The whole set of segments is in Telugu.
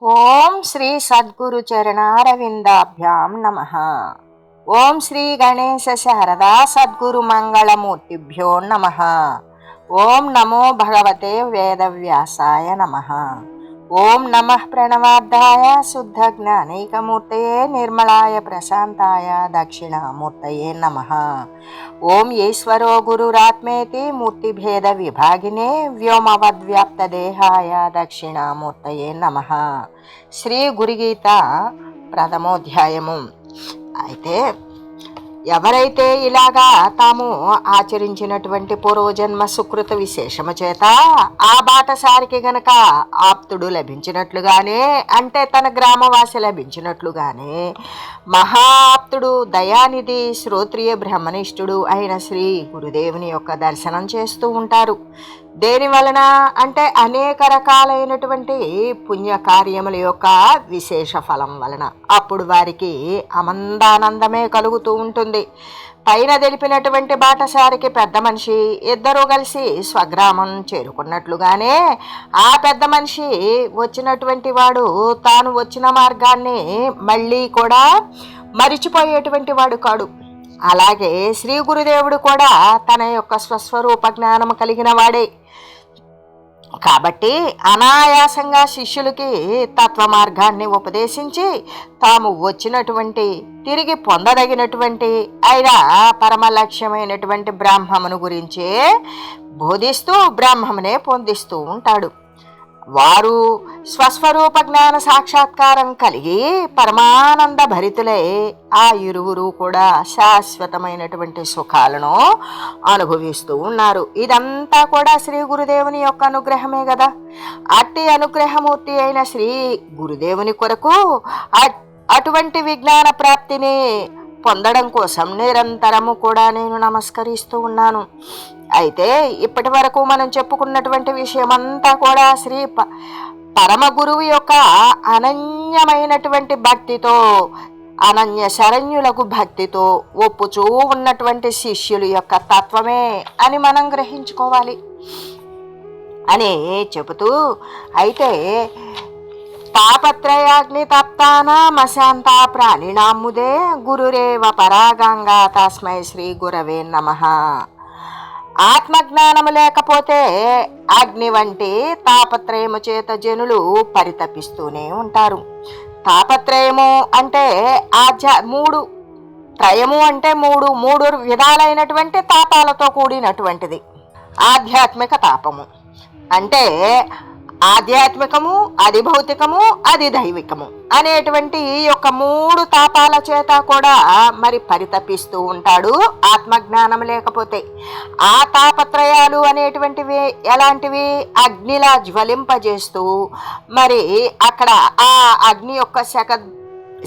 ఓం శ్రీ సద్గురు చరణారవిందాభ్యాం నమః. ఓం శ్రీ గణేశ శారదా సద్గురు మంగళమూర్తిభ్యో నమః. ఓం నమో భగవతే వేదవ్యాసాయ నమః. ఓం నమః ప్రణవార్థాయ శుద్ధ జ్ఞానైకమూర్తయే నిర్మలాయ ప్రశాంతాయ దక్షిణామూర్తయే నమః. ఓం ఈశ్వరో గురురాత్మేతి మూర్తిభేద విభాగినే వ్యోమవద్వ్యాప్తదేహాయ దక్షిణామూర్తయే నమః. శ్రీ గురుగీత ప్రథమోధ్యాయము. అయితే ఎవరైతే ఇలాగా తాము ఆచరించినటువంటి పూర్వజన్మ సుకృత విశేషము చేత ఆ బాటసారికి గనక ఆప్తుడు లభించినట్లుగానే, అంటే తన గ్రామవాసి లభించినట్లుగానే మహాప్తుడు దయానిధి శ్రోత్రియ బ్రహ్మనిష్ఠుడు అయిన శ్రీ గురుదేవుని యొక్క దర్శనం చేస్తూ ఉంటారు. దేని వలన అంటే అనేక రకాలైనటువంటి పుణ్యకార్యముల యొక్క విశేష ఫలం వలన. అప్పుడు వారికి అమందానందమే కలుగుతూ ఉంటుంది. పైన తెలిపినటువంటి బాటసారికి పెద్ద మనిషి ఇద్దరూ కలిసి స్వగ్రామం చేరుకున్నట్లుగానే ఆ పెద్ద మనిషి వచ్చినటువంటి వాడు తాను వచ్చిన మార్గాన్ని మళ్ళీ కూడా మరిచిపోయేటువంటి వాడు కాడు. అలాగే శ్రీ గురుదేవుడు కూడా తన యొక్క స్వస్వరూప జ్ఞానం కలిగిన వాడే కాబట్టి అనాయాసంగా శిష్యులకి తత్వ మార్గాన్ని ఉపదేశించి తాము వచ్చినటువంటి తిరిగి పొందదగినటువంటి అయినా పరమ లక్ష్యమైనటువంటి బ్రాహ్మమును గురించే బోధిస్తూ బ్రాహ్మమునే పొందిస్తూ ఉంటాడు. వారు స్వస్వరూప జ్ఞాన సాక్షాత్కారం కలిగి పరమానంద భరితులై ఆ ఇరువురు కూడా శాశ్వతమైనటువంటి సుఖాలను అనుభవిస్తూ ఉన్నారు. ఇదంతా కూడా శ్రీ గురుదేవుని యొక్క అనుగ్రహమే కదా. అట్టి అనుగ్రహమూర్తి అయిన శ్రీ గురుదేవుని కొరకు అటువంటి విజ్ఞాన ప్రాప్తిని పొందడం కోసం నిరంతరము కూడా నేను నమస్కరిస్తూ ఉన్నాను. అయితే ఇప్పటి వరకు మనం చెప్పుకున్నటువంటి విషయం అంతా కూడా శ్రీ పరమ గురువు యొక్క అనన్యమైనటువంటి భక్తితో, అనన్య శరణ్యులకు భక్తితో ఒప్పుచూ ఉన్నటువంటి శిష్యుల యొక్క తత్వమే అని మనం గ్రహించుకోవాలి అని చెబుతూ, అయితే తాపత్రయాగ్ని తప్తానామశాంత ప్రాణినాముదే గురురేవ పరాగంగా తస్మై శ్రీ గురవే నమః. ఆత్మజ్ఞానము లేకపోతే అగ్ని వంటి తాపత్రయము చేత జనులు పరితపిస్తూనే ఉంటారు. తాపత్రయము అంటే మూడు త్రయము అంటే మూడు విధాలైనటువంటి తాపాలతో కూడినటువంటిది. ఆధ్యాత్మిక తాపము అంటే ఆధ్యాత్మికము, అది భౌతికము, అది దైవికము అనేటువంటి ఈ యొక్క మూడు తాపాల చేత కూడా మరి పరితపిస్తూ ఉంటాడు ఆత్మజ్ఞానం లేకపోతే. ఆ తాపత్రయాలు అనేటువంటివి ఎలాంటివి? అగ్నిలా జ్వలింపజేస్తూ మరి అక్కడ ఆ అగ్ని యొక్క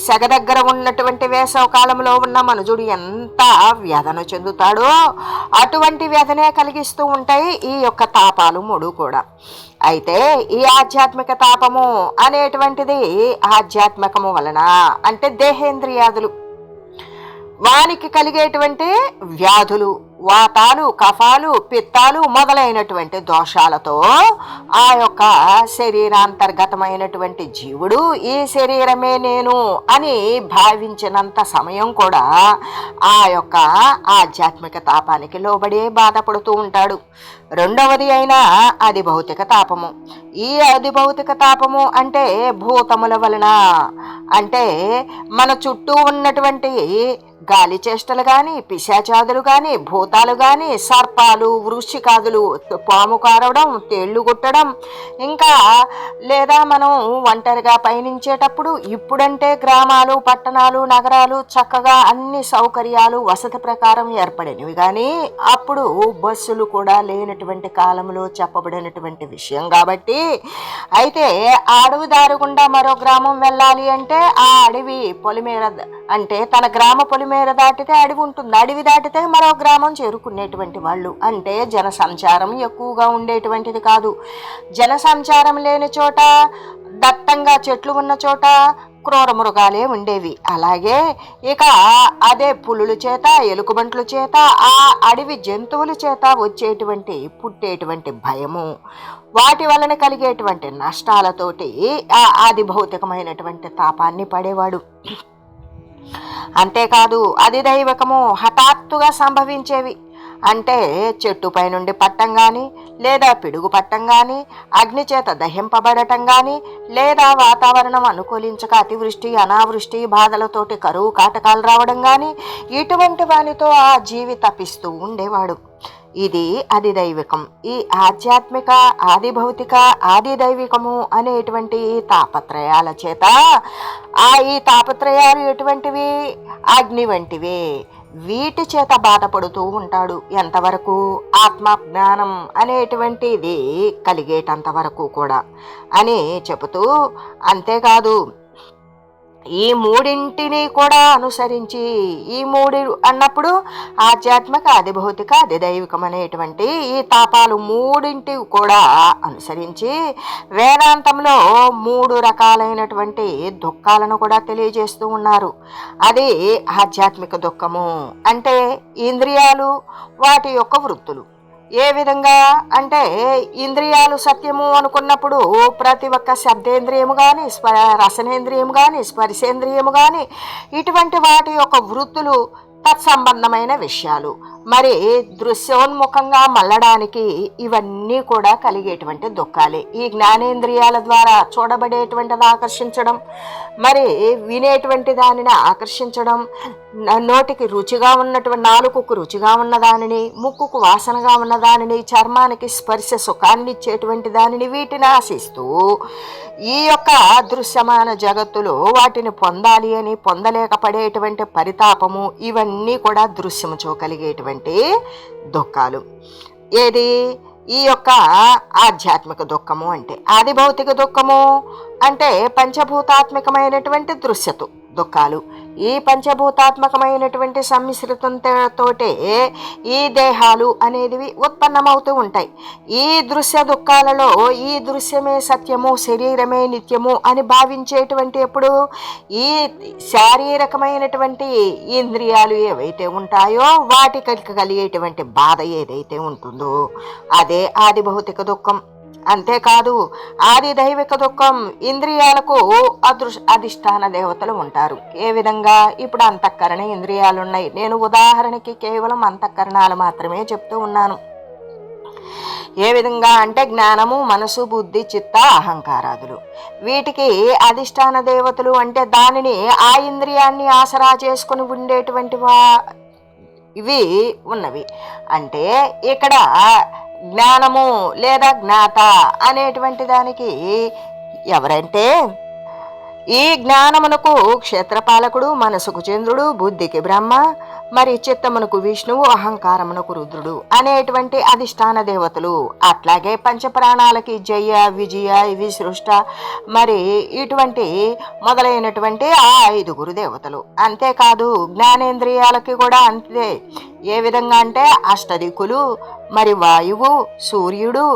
సెగ దగ్గర ఉన్నటువంటి వేసవ కాలంలో ఉన్న మనుజుడు ఎంత వ్యధన చెందుతాడో అటువంటి వ్యధనే కలిగిస్తూ ఉంటాయి ఈ యొక్క తాపాలు మూడు కూడా. అయితే ఈ ఆధ్యాత్మిక తాపము అనేటువంటిది ఆధ్యాత్మికము వలన అంటే దేహేంద్రియాదులు వానికి కలిగేటువంటి వ్యాధులు, వాతాలు, కఫాలు, పిత్తాలు మొదలైనటువంటి దోషాలతో ఆ యొక్క శరీరాంతర్గతమైనటువంటి జీవుడు ఈ శరీరమే నేను అని భావించినంత సమయం కూడా ఆ యొక్క ఆధ్యాత్మిక తాపానికి లోబడి బాధపడుతూ ఉంటాడు. రెండవది అయినా అది భౌతిక తాపము. ఈ అది భౌతిక తాపము అంటే భూతముల వలన, అంటే మన చుట్టూ ఉన్నటువంటి గాలి చేష్టలు కానీ, పిశాచాదులు కానీ, భూతాలు కానీ, సర్పాలు, వృశ్చికాదులు, పాము కారవడం, తేళ్లు గుట్టడం, ఇంకా లేదా మనం ఒంటరిగా పయనించేటప్పుడు ఇప్పుడంటే గ్రామాలు, పట్టణాలు, నగరాలు చక్కగా అన్ని సౌకర్యాలు వసతి ప్రకారం ఏర్పడినవి కానీ అప్పుడు బస్సులు కూడా లేనటువంటి కాలంలో చెప్పబడినటువంటి విషయం కాబట్టి, అయితే ఆ అడవి దారి గుండా మరో గ్రామం వెళ్ళాలి అంటే ఆ అడవి పొలిమేర అంటే తన గ్రామ పొలిమేర దాటితే అడవి ఉంటుంది, అడవి దాటితే మరో గ్రామం చేరుకునేటువంటి వాళ్ళు. అంటే జన సంచారం ఎక్కువగా ఉండేటువంటిది కాదు. జన సంచారం లేని చోట, దట్టంగా చెట్లు ఉన్న చోట క్రూర మృగాలే ఉండేవి. అలాగే ఇక అదే పులుల చేత, ఎలుకబంట్ల చేత, ఆ అడవి జంతువుల చేత పుట్టేటువంటి భయము, వాటి వలన కలిగేటువంటి నష్టాలతోటి ఆది భౌతికమైనటువంటి తాపాన్ని పడేవాడు. అంతేకాదు అది దైవకము హఠాత్తుగా సంభవించేవి. అంటే చెట్టుపై నుండి పట్టం కానీ, లేదా పిడుగు పట్టం కానీ, అగ్ని చేత దహింపబడటం కానీ, లేదా వాతావరణం అనుకూలించక అతివృష్టి, అనావృష్టి బాధలతోటి కరువు కాటకాలు రావడం కానీ, ఇటువంటి వానితో ఆ జీవి తప్పిస్తూ ఉండేవాడు. ఇది ఆది దైవికం. ఈ ఆధ్యాత్మిక, ఆది భౌతిక, ఆది దైవికము అనేటువంటి తాపత్రయాల చేత ఈ తాపత్రయాలు ఎటువంటివి? అగ్ని వంటివే. వీటి చేత బాధపడుతూ ఉంటాడు. ఎంతవరకు? ఆత్మజ్ఞానం అనేటువంటిది కలిగేటంత వరకు కూడా అని చెబుతూ, అంతేకాదు ఈ మూడింటిని కూడా అనుసరించి, ఈ మూడు అన్నప్పుడు ఆధ్యాత్మిక, ఆది భౌతిక, ఆది దైవికం అనేటువంటి ఈ తాపాలు మూడింటి కూడా అనుసరించి వేదాంతంలో 3 రకాలైనటువంటి దుఃఖాలను కూడా తెలియజేస్తూ ఉన్నారు. అది ఆధ్యాత్మిక దుఃఖము అంటే ఇంద్రియాలు, వాటి యొక్క వృత్తులు. ఏ విధంగా అంటే ఇంద్రియాలు సత్యము అనుకున్నప్పుడు ప్రతి ఒక్క శబ్దేంద్రియము కానీ, రసనేంద్రియము కానీ, స్పర్శేంద్రియము కానీ, ఇటువంటి వాటి యొక్క వృత్తులు తత్సంబంధమైన విషయాలు. మరి దృశ్యోన్ముఖంగా మళ్ళడానికి ఇవన్నీ కూడా కలిగేటువంటి దుఃఖాలే. ఈ జ్ఞానేంద్రియాల ద్వారా చూడబడేటువంటిది ఆకర్షించడం, మరి వినేటువంటి దానిని ఆకర్షించడం, నోటికి రుచిగా ఉన్నటువంటి, నాలుకకు రుచిగా ఉన్న దానిని, ముక్కుకు వాసనగా ఉన్న దానిని, చర్మానికి స్పర్శ సుఖాన్ని ఇచ్చేటువంటి దానిని, వీటిని ఆశిస్తూ ఈ యొక్క దృశ్యమాన జగత్తులో వాటిని పొందాలి అని పొందలేకపోయేటువంటి పరితాపము, ఇవన్నీ కూడా దృశ్యముచో కలిగేటువంటి దుఃఖాలు. ఏది? ఈ యొక్క ఆధ్యాత్మిక దుఃఖము అంటే. ఆది భౌతిక దుఃఖము అంటే పంచభూతాత్మకమైనటువంటి దృశ్యత దుఃఖాలు. ఈ పంచభూతాత్మకమైనటువంటి సమ్మిశ్రితంతోటే ఈ దేహాలు అనేవి ఉత్పన్నమవుతూ ఉంటాయి. ఈ దృశ్య దుఃఖాలలో ఈ దృశ్యమే సత్యము, శరీరమే నిత్యము అని భావించేటువంటి ఎప్పుడు ఈ శారీరకమైనటువంటి ఇంద్రియాలు ఏవైతే ఉంటాయో వాటికి కలిగేటువంటి బాధ ఏదైతే ఉంటుందో అదే ఆది భౌతిక దుఃఖం. అంతేకాదు ఆది దైవిక దుఃఖం ఇంద్రియాలకు అధిష్టాన దేవతలు ఉంటారు. ఏ విధంగా? ఇప్పుడు అంతఃకరణ ఇంద్రియాలు ఉన్నాయి. నేను ఉదాహరణకి కేవలం అంతఃకరణాలు మాత్రమే చెప్తూ ఉన్నాను. ఏ విధంగా అంటే జ్ఞానము, మనసు, బుద్ధి, చిత్త, అహంకారాదులు. వీటికి అధిష్టాన దేవతలు అంటే దానిని ఆ ఇంద్రియాన్ని ఆసరా చేసుకుని ఉండేటువంటి ఇవి ఉన్నవి. అంటే ఇక్కడ జ్ఞానము లేదా జ్ఞాత అనేటువంటి దానికి ఎవరంటే ఈ జ్ఞానమునకు క్షేత్రపాలకుడు, మనసుకు చంద్రుడు, బుద్ధికి బ్రహ్మ, మరి చిత్తమునకు విష్ణువు, అహంకారమునకు రుద్రుడు అనేటువంటి అధిష్టాన దేవతలు. అట్లాగే పంచప్రాణాలకి జయ, విజయ, విసృష్ట, మరి ఇటువంటి మొదలైనటువంటి ఆ 5 దేవతలు. అంతేకాదు జ్ఞానేంద్రియాలకి కూడా అంతే. ఏ విధంగా అంటే అష్టదిక్కులు, మరి వాయువు, సూర్యుడు,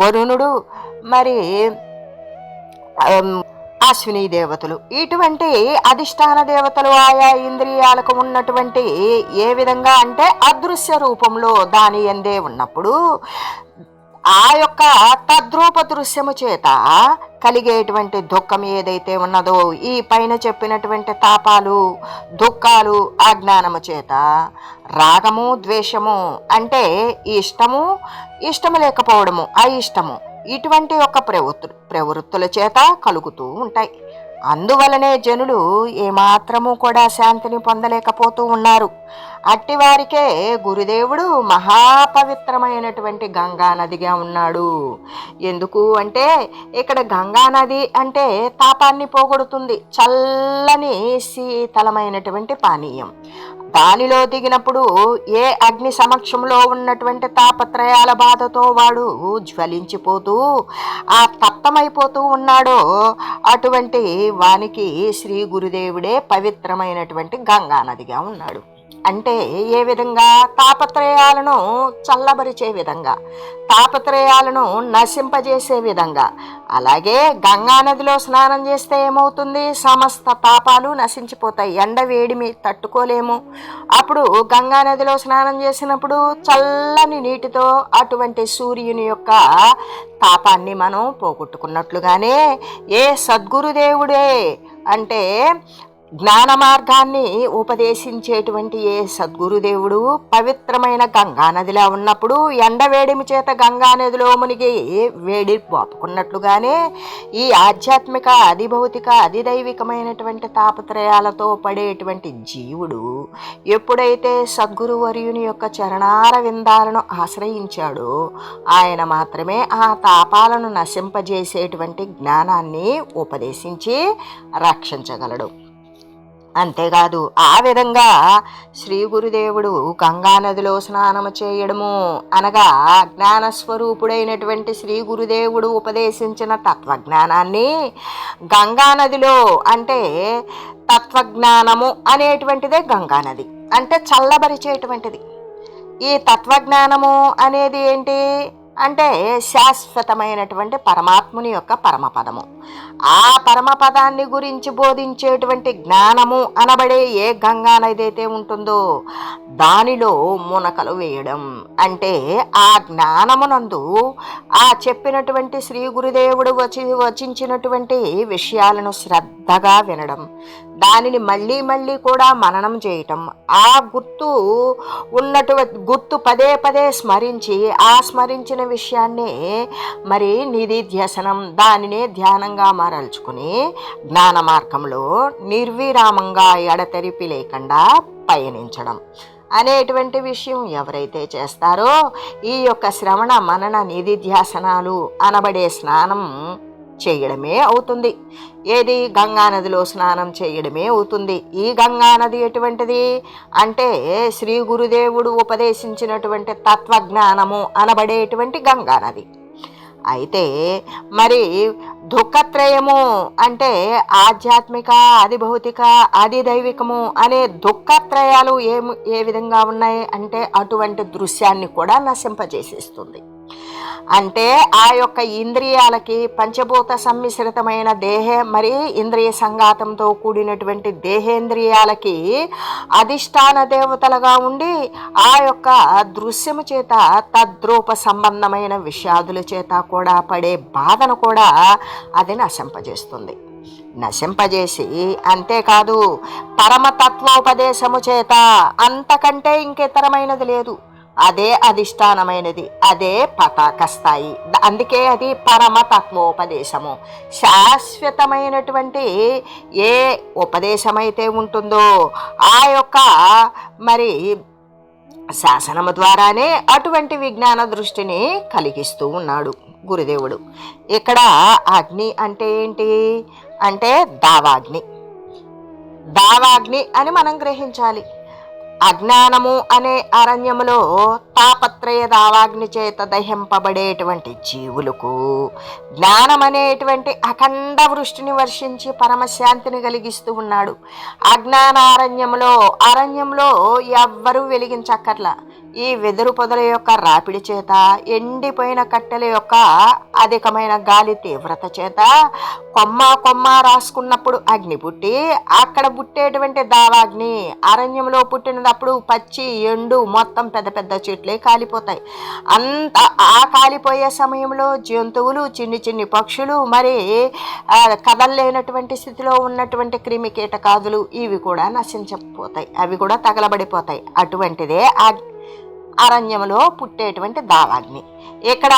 వరుణుడు, మరి అశ్విని దేవతలు, ఇటువంటి అధిష్టాన దేవతలు ఆయా ఇంద్రియాలకు ఉన్నటువంటి ఏ విధంగా అంటే అదృశ్య రూపంలో దాని ఎందే ఉన్నప్పుడు ఆ యొక్క తద్రూప దృశ్యము చేత కలిగేటువంటి దుఃఖం ఏదైతే ఉన్నదో ఈ పైన చెప్పినటువంటి తాపాలు, దుఃఖాలు అజ్ఞానము చేత, రాగము, ద్వేషము అంటే ఇష్టము, ఇష్టము లేకపోవడము, అయిష్టము, ఇటువంటి యొక్క ప్రవృత్తుల చేత కలుగుతూ ఉంటాయి. అందువలనే జనులు ఏమాత్రము కూడా శాంతిని పొందలేకపోతూ ఉన్నారు. అట్టివారికే గురుదేవుడు మహాపవిత్రమైనటువంటి గంగా నదిగా ఉన్నాడు. ఎందుకు అంటే ఇక్కడ గంగా నది అంటే తాపాన్ని పోగొడుతుంది. చల్లని శీతలమైనటువంటి పానీయం. దానిలో దిగినప్పుడు ఏ అగ్ని సమక్షంలో ఉన్నటువంటి తాపత్రయాల బాధతో వాడు జ్వలించిపోతూ ఆ తప్తమైపోతూ ఉన్నాడో అటువంటి వానికి శ్రీ గురుదేవుడే పవిత్రమైనటువంటి గంగా నదిగా ఉన్నాడు. అంటే ఏ విధంగా? తాపత్రయాలను చల్లబరిచే విధంగా, తాపత్రయాలను నశింపజేసే విధంగా. అలాగే గంగానదిలో స్నానం చేస్తే ఏమవుతుంది? సమస్త తాపాలు నశించిపోతాయి. ఎండ వేడిమి తట్టుకోలేము. అప్పుడు గంగానదిలో స్నానం చేసినప్పుడు చల్లని నీటితో అటువంటి సూర్యుని యొక్క తాపాన్ని మనం పోగొట్టుకున్నట్లుగానే ఏ సద్గురుదేవుడే అంటే జ్ఞాన మార్గాన్ని ఉపదేశించేటువంటి ఏ సద్గురుదేవుడు పవిత్రమైన గంగానదిలో ఉన్నప్పుడు ఎండవేడిమి చేత గంగానదిలో మునిగి వేడి పోపుకున్నట్లుగానే ఈ ఆధ్యాత్మిక అధిభౌతిక అధిదైవికమైనటువంటి తాపత్రయాలతో పడేటువంటి జీవుడు ఎప్పుడైతే సద్గురువర్యుని యొక్క చరణార విందాలను ఆశ్రయించాడో ఆయన మాత్రమే ఆ తాపాలను నశింపజేసేటువంటి జ్ఞానాన్ని ఉపదేశించి రక్షించగలడు. అంతేకాదు ఆ విధంగా శ్రీ గురుదేవుడు గంగానదిలో స్నానము చేయడము అనగా జ్ఞానస్వరూపుడైనటువంటి శ్రీ గురుదేవుడు ఉపదేశించిన తత్వజ్ఞానాన్ని గంగానదిలో అంటే తత్వజ్ఞానము అనేటువంటిదే గంగానది అంటే చల్లబరిచేటువంటిది. ఈ తత్వజ్ఞానము అనేది ఏంటి అంటే శాశ్వతమైనటువంటి పరమాత్ముని యొక్క పరమపదము. ఆ పరమపదాన్ని గురించి బోధించేటువంటి జ్ఞానము అనబడే ఏ గంగానది అయితే ఉంటుందో దానిలో మునకలు వేయడం అంటే ఆ జ్ఞానమునందు ఆ చెప్పినటువంటి శ్రీ గురుదేవుడు వచించినటువంటి విషయాలను శ్రద్ధగా వినడం, దానిని మళ్ళీ మళ్ళీ కూడా మననం చేయటం, ఆ గుర్తు పదే పదే స్మరించి ఆ స్మరించిన విషయాన్నే మరి నిధిధ్యసనం దానినే ధ్యానంగా మరల్చుకుని జ్ఞాన మార్గంలో నిర్విరామంగా ఎడతెరిపి లేకుండా పయనించడం అనేటువంటి విషయం ఎవరైతే చేస్తారో ఈ యొక్క శ్రవణ మనన నిధిధ్యాసనాలు అనబడే స్నానం చేయడమే అవుతుంది. ఏది? గంగానదిలో స్నానం చేయడమే అవుతుంది. ఈ గంగానది ఎటువంటిది అంటే శ్రీ గురుదేవుడు ఉపదేశించినటువంటి తత్వజ్ఞానము అనబడేటువంటి గంగానది. అయితే మరి దుఃఖత్రయము అంటే ఆధ్యాత్మిక అధిభౌతిక అధిదైవికము అనే దుఃఖత్రయాలు ఏ విధంగా ఉన్నాయి అంటే అటువంటి దృశ్యాన్ని కూడా నశింపజేసేస్తుంది. అంటే ఆ యొక్క ఇంద్రియాలకి పంచభూత సమ్మిశ్రితమైన మరి ఇంద్రియ సంఘాతంతో కూడినటువంటి దేహేంద్రియాలకి అధిష్టాన దేవతలుగా ఉండి ఆ యొక్క దృశ్యము చేత తద్రూప సంబంధమైన విషాదుల చేత కూడా పడే బాధను కూడా అది నశింపజేస్తుంది. నశింపజేసి అంతేకాదు పరమతత్వోపదేశము చేత అంతకంటే ఇంకితరమైనది లేదు, అదే అధిష్టానమైనది, అదే పతాక స్థాయి. అందుకే అది పరమతత్వోపదేశము. శాశ్వతమైనటువంటి ఏ ఉపదేశమైతే ఉంటుందో ఆ యొక్క మరి శాసనము ద్వారానే అటువంటి విజ్ఞాన దృష్టిని కలిగిస్తూ ఉన్నాడు గురుదేవుడు. ఇక్కడ అగ్ని అంటే ఏంటి అంటే దావాగ్ని. దావాగ్ని అని మనం గ్రహించాలి. అజ్ఞానము అనే అరణ్యములో తాపత్రయ దావాగ్ని చేత దహింపబడేటువంటి జీవులకు జ్ఞానం అనేటువంటి అఖండ వృష్టిని వర్షించి పరమశాంతిని కలిగిస్తూ ఉన్నాడు. అరణ్యంలో ఎవ్వరూ వెలిగించక్కర్లా. ఈ వెదురు పొదల యొక్క రాపిడి చేత ఎండిపోయిన కట్టెల యొక్క అధికమైన గాలి తీవ్రత చేత కొమ్మ రాసుకున్నప్పుడు అగ్ని పుట్టి అక్కడ పుట్టేటువంటి దావాగ్ని అరణ్యంలో పుట్టినప్పుడు పచ్చి ఎండు మొత్తం పెద్ద పెద్ద చెట్లే కాలిపోతాయి. అంత ఆ కాలిపోయే సమయంలో జంతువులు చిన్ని పక్షులు మరి కదలలేనటువంటి స్థితిలో ఉన్నటువంటి క్రిమి కీటకాదులు ఇవి కూడా నశించకపోతాయి, అవి కూడా తగలబడిపోతాయి. అటువంటిదే అరణ్యములో పుట్టేటువంటి దావాగ్ని. ఇక్కడ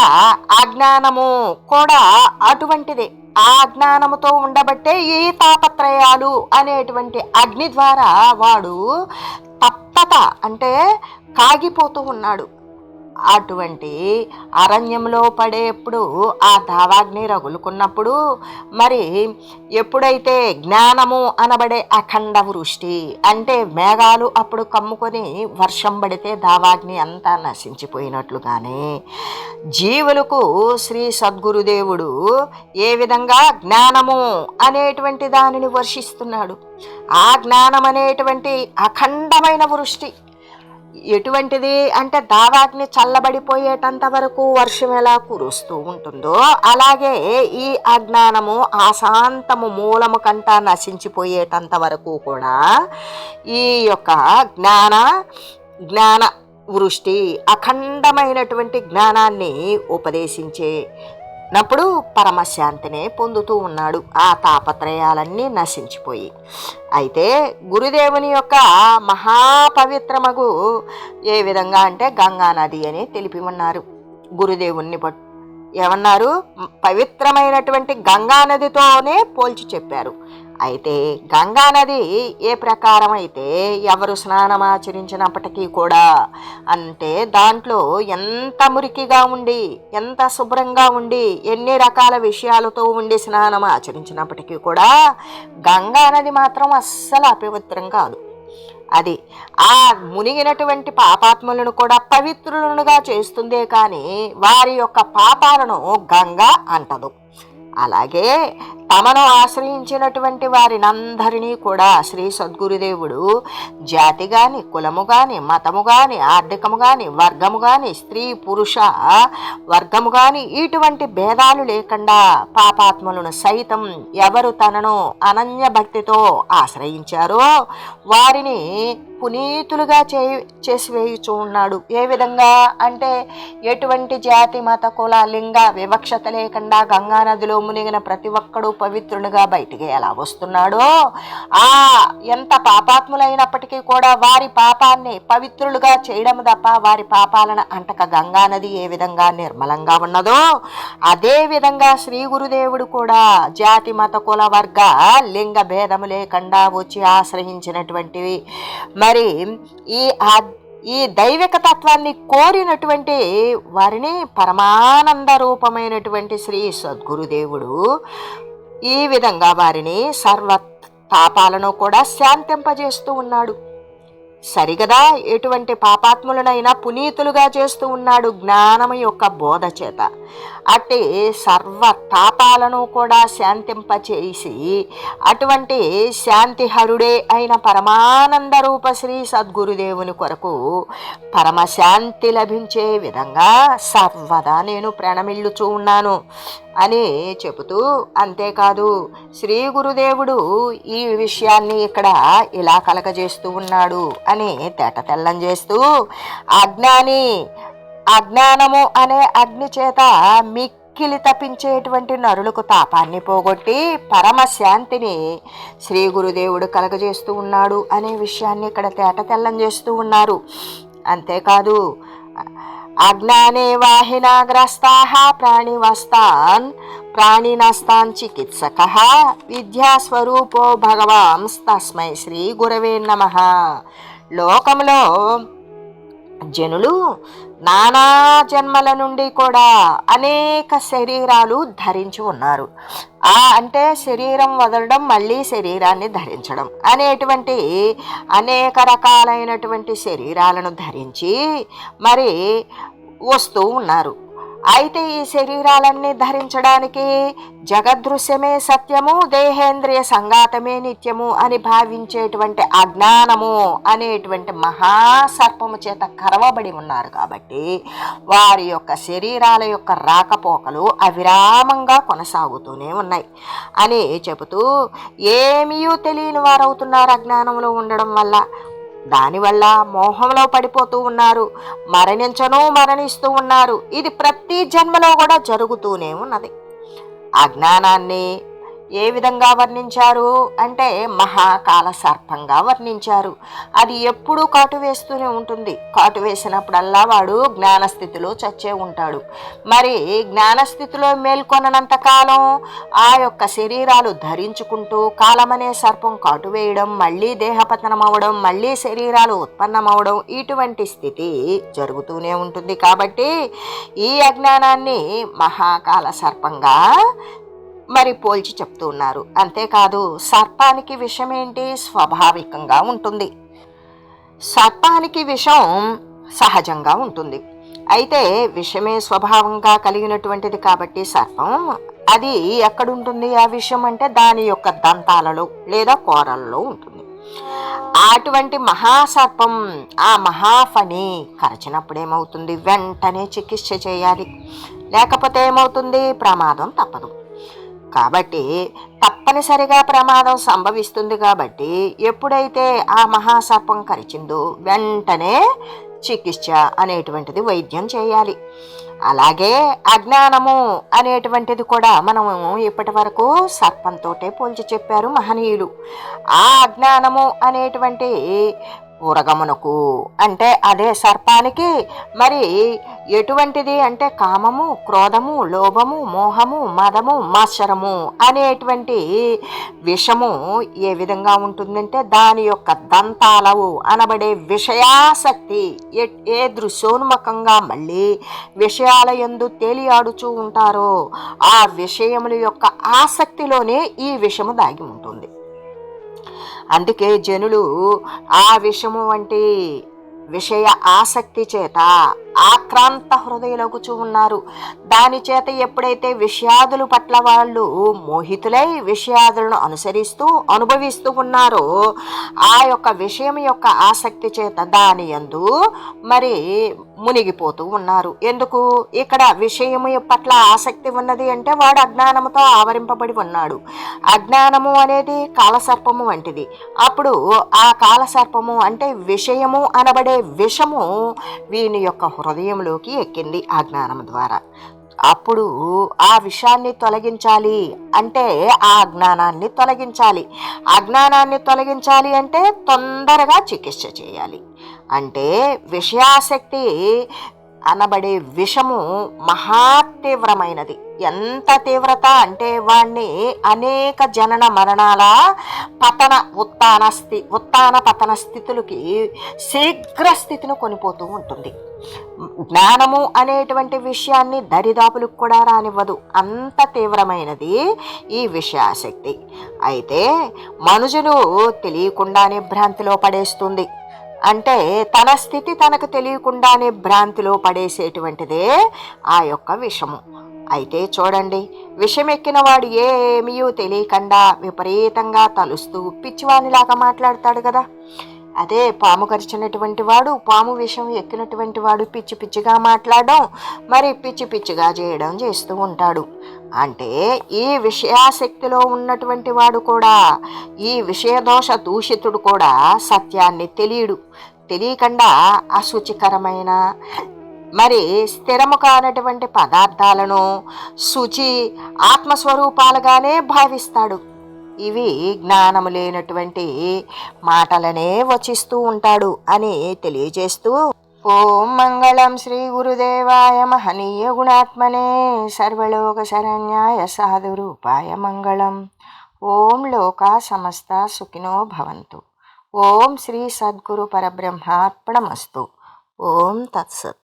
అజ్ఞానము కూడా అటువంటిదే. ఆ అజ్ఞానముతో ఉండబట్టే ఈ తాపత్రయాలు అనేటువంటి అగ్ని ద్వారా వాడు తప్తత అంటే కాగిపోతూ ఉన్నాడు. అటువంటి అరణ్యంలో పడేప్పుడు ఆ దావాగ్ని రగులుకున్నప్పుడు మరి ఎప్పుడైతే జ్ఞానము అనబడే అఖండ వృష్టి అంటే మేఘాలు అప్పుడు కమ్ముకొని వర్షం పడితే దావాగ్ని అంతా నశించిపోయినట్లుగానే జీవులకు శ్రీ సద్గురుదేవుడు ఏ విధంగా జ్ఞానము అనేటువంటి దానిని వర్షిస్తున్నాడు. ఆ జ్ఞానం అనేటువంటి అఖండమైన వృష్టి ఎటువంటిది అంటే దావాగ్ని చల్లబడిపోయేటంత వరకు వర్షం ఎలా కురుస్తూ ఉంటుందో అలాగే ఈ అజ్ఞానము ఆశాంతము మూలము కంట నశించిపోయేటంత వరకు కూడా ఈ యొక్క జ్ఞాన వృష్టి అఖండమైనటువంటి జ్ఞానాన్ని ఉపదేశించేటప్పుడు పరమశాంతినే పొందుతూ ఉన్నాడు. ఆ తాపత్రయాలన్నీ నశించిపోయి అయితే గురుదేవుని యొక్క మహాపవిత్రమగు ఏ విధంగా అంటే గంగా నది అని తెలిపి ఉన్నారు. గురుదేవుణ్ణి ఏమన్నారు? పవిత్రమైనటువంటి గంగా నదితోనే పోల్చి చెప్పారు. అయితే గంగా నది ఏ ప్రకారం అయితే ఎవరు స్నానం ఆచరించినప్పటికీ కూడా అంటే దాంట్లో ఎంత మురికిగా ఉండి ఎంత శుభ్రంగా ఉండి ఎన్ని రకాల విషయాలతో ఉండి స్నానం ఆచరించినప్పటికీ కూడా గంగా నది మాత్రం అస్సలు అపవిత్రం కాదు. అది ఆ మునిగినటువంటి పాపాత్ములను కూడా పవిత్రులుగా చేస్తుందే కానీ వారి యొక్క పాపాలను గంగా అంటదు. అలాగే తమను ఆశ్రయించినటువంటి వారినందరినీ కూడా శ్రీ సద్గురుదేవుడు జాతి గాని కులము గాని మతము గాని ఆర్థికము గాని వర్గము గాని స్త్రీ పురుష వర్గము గాని ఇటువంటి భేదాలు లేకుండా పాపాత్ములను సైతం ఎవరు తనను అనన్య భక్తితో ఆశ్రయించారో వారిని పునీతులుగా చేసివేయుచూ ఉన్నాడు. ఏ విధంగా అంటే ఎటువంటి జాతి మత కుల లింగ వివక్షత లేకుండా గంగా నదిలో మునిగిన ప్రతి ఒక్కడు పవిత్రునిగా బయటికి ఎలా వస్తున్నాడో ఆ ఎంత పాపాత్ములైనప్పటికీ కూడా వారి పాపాన్ని పవిత్రులుగా చేయడం తప్ప వారి పాపాలను అంటక గంగా నది ఏ విధంగా నిర్మలంగా ఉన్నదో అదే విధంగా శ్రీ గురుదేవుడు కూడా జాతి మత కుల వర్గ లింగ భేదము లేకుండా వచ్చి ఆశ్రయించినటువంటివి మరి ఈ దైవిక తత్వాన్ని కోరినటువంటి వారిని పరమానంద రూపమైనటువంటి శ్రీ సద్గురుదేవుడు ఈ విధంగా వారిని సర్వ తాపాలను కూడా శాంతింపజేస్తూ ఉన్నాడు. సరిగదా ఎటువంటి పాపాత్ములనైనా పునీతులుగా చేస్తూ ఉన్నాడు జ్ఞానము యొక్క బోధ చేత. అట్టి సర్వ తాపాలను కూడా శాంతింపచేసి అటువంటి శాంతిహరుడే అయిన పరమానంద రూప శ్రీ సద్గురుదేవుని కొరకు పరమశాంతి లభించే విధంగా సర్వదా నేను ప్రణమిల్లుచూ ఉన్నాను అని చెబుతూ, అంతేకాదు శ్రీ గురుదేవుడు ఈ విషయాన్ని ఇక్కడ ఇలా కలగజేస్తూ ఉన్నాడు అని తేట తెల్లం చేస్తూ అజ్ఞానము అనే అగ్ని చేత మిక్కిలి తప్పించేటువంటి నరులకు తాపాన్ని పోగొట్టి పరమశాంతిని శ్రీ గురుదేవుడు కలగజేస్తూ ఉన్నాడు అనే విషయాన్ని ఇక్కడ తేట తెల్లం చేస్తూ ఉన్నారు. అంతేకాదు అజ్ఞానే వాహినాగ్రస్తాః ప్రాణినస్తాన్ చికిత్సకః విద్యాస్వరూపో భగవాంస్తస్మై శ్రీ గురవే నమః. లోకంలో జనులు నానా జన్మల నుండి కూడా అనేక శరీరాలు ధరించి ఉన్నారు. అంటే శరీరం వదలడం మళ్ళీ శరీరాన్ని ధరించడం అనేటువంటి అనేక రకాలైనటువంటి శరీరాలను ధరించి మరి వస్తూ ఉన్నారు. అయితే ఈ శరీరాలన్నీ ధరించడానికి జగదృశ్యమే సత్యము, దేహేంద్రియ సంఘాతమే నిత్యము అని భావించేటువంటి అజ్ఞానము అనేటువంటి మహాసర్పము చేత కరవబడి ఉన్నారు. కాబట్టి వారి యొక్క శరీరాల యొక్క రాకపోకలు అవిరామంగా కొనసాగుతూనే ఉన్నాయి అని చెబుతూ, ఏమీ తెలియని వారవుతున్నారు అజ్ఞానంలో ఉండడం వల్ల. దానివల్ల మోహంలో పడిపోతూ ఉన్నారు, మరణిస్తూ ఉన్నారు. ఇది ప్రతి జన్మలో కూడా జరుగుతూనే ఉన్నది. అజ్ఞానాన్ని ఏ విధంగా వర్ణించారు అంటే మహాకాల సర్పంగా వర్ణించారు. అది ఎప్పుడూ కాటు వేస్తూనే ఉంటుంది. కాటు వేసినప్పుడల్లా వాడు జ్ఞానస్థితిలో చచ్చే ఉంటాడు. మరి జ్ఞానస్థితిలో మేల్కొనంత కాలం ఆ యొక్క శరీరాలు ధరించుకుంటూ కాలమనే సర్పం కాటు వేయడం, మళ్ళీ దేహపతనం అవడం, మళ్ళీ శరీరాలు ఉత్పన్నమవడం, ఇటువంటి స్థితి జరుగుతూనే ఉంటుంది. కాబట్టి ఈ అజ్ఞానాన్ని మహాకాల సర్పంగా మరి పోల్చి చెప్తూ ఉన్నారు. అంతేకాదు సర్పానికి విషం ఏంటి? స్వాభావికంగా ఉంటుంది. సర్పానికి విషం సహజంగా ఉంటుంది. అయితే విషమే స్వభావంగా కలిగినటువంటిది కాబట్టి సర్పం అది ఎక్కడుంటుంది? ఆ విషం అంటే దాని యొక్క దంతాలలో లేదా కోరలలో ఉంటుంది. అటువంటి మహాసర్పం ఆ మహాఫణి కరచినప్పుడు ఏమవుతుంది? వెంటనే చికిత్స చేయాలి. లేకపోతే ఏమవుతుంది? ప్రమాదం తప్పదు. కాబట్టి తప్పనిసరిగా ప్రమాదం సంభవిస్తుంది. కాబట్టి ఎప్పుడైతే ఆ మహాసర్పం కరిచిందో వెంటనే చికిత్స అనేటువంటిది వైద్యం చేయాలి. అలాగే అజ్ఞానము అనేటువంటిది కూడా మనము ఇప్పటి వరకు సర్పంతోటే పోల్చి చెప్పారు మహనీయులు. ఆ అజ్ఞానము అనేటువంటి ఉరగమునకు అంటే అదే సర్పానికి మరి ఎటువంటిది అంటే కామము, క్రోధము, లోభము, మోహము, మదము, మాత్సరము అనేటువంటి విషము ఏ విధంగా ఉంటుందంటే దాని యొక్క దంతాలవు అనబడే విషయాసక్తి ఏ దృశ్యోన్ముఖంగా మళ్ళీ విషయాల యందు తేలియాడుచూ ఉంటారో ఆ విషయముల యొక్క ఆసక్తిలోనే ఈ విషము దాగి ఉంటుంది. అందుకే జనులు ఆ విషము వంటి విషయ ఆసక్తి చేత ఆక్రాంత హృదయులగుచూ ఉన్నారు. దాని చేత ఎప్పుడైతే విషయాదుల పట్ల వాళ్ళు మోహితులై విషయాదులను అనుసరిస్తూ అనుభవిస్తూ ఉన్నారో ఆ యొక్క విషయం యొక్క ఆసక్తి చేత దాని యందు మరి మునిగిపోతూ ఉన్నారు. ఎందుకు? ఇక్కడ విషయము పట్ల ఆసక్తి ఉన్నది అంటే వాడు అజ్ఞానముతో ఆవరింపబడి ఉన్నాడు. అజ్ఞానము అనేది కాలసర్పము వంటిది. అప్పుడు ఆ కాలసర్పము అంటే విషయము అనబడే విషము వీని యొక్క హృదయంలోకి ఎక్కింది ఆ జ్ఞానం ద్వారా. అప్పుడు ఆ విషయాన్ని తొలగించాలి అంటే ఆ అజ్ఞానాన్ని తొలగించాలి. అజ్ఞానాన్ని తొలగించాలి అంటే తొందరగా చికిత్స చేయాలి. అంటే విషయాసక్తి అనబడే విషము మహా తీవ్రమైనది. ఎంత తీవ్రత అంటే వాణ్ణి అనేక జనన మరణాల పతన ఉత్తాన పతన స్థితులకి శీఘ్ర స్థితిని కొనిపోతూ ఉంటుంది. జ్ఞానము అనేటువంటి విషయాన్ని దరిదాపులకు కూడా రానివ్వదు. అంత తీవ్రమైనది ఈ విషయాసక్తి. అయితే మనుషులు తెలియకుండానే భ్రాంతిలో పడేస్తుంది. అంటే తన స్థితి తనకు తెలియకుండానే భ్రాంతిలో పడేసేటువంటిదే ఆ యొక్క విషము. అయితే చూడండి, విషమెక్కిన వాడు ఏమీ తెలియకుండా విపరీతంగా తలుస్తూ పిచ్చివానిలాగా మాట్లాడతాడు కదా. అదే పాము కరిచినటువంటి వాడు, పాము విషం ఎక్కినటువంటి వాడు పిచ్చి పిచ్చిగా మాట్లాడడం, మరి పిచ్చి పిచ్చిగా చేయడం చేస్తూ ఉంటాడు. అంటే ఈ విషయాసక్తిలో ఉన్నటువంటి వాడు కూడా, ఈ విషయదోష దూషితుడు కూడా సత్యాన్ని తెలియకుండా అశుచికరమైన మరి స్థిరము కానటువంటి పదార్థాలను శుచి ఆత్మస్వరూపాలుగానే భావిస్తాడు. ఇవి జ్ఞానము లేనటువంటి మాటలనే వచిస్తూ ఉంటాడు అని తెలియజేస్తూ, ఓం మంగళం శ్రీ గురుదేవాయ మహనీయ గుణాత్మనే సర్వలోక శరణ్యాయ సాధురూపాయ మంగళం. ఓం లోకా సమస్త సుఖినో భవంతు. ఓం శ్రీ సద్గురు పరబ్రహ్మార్పణమస్తు. ఓం తత్సత్.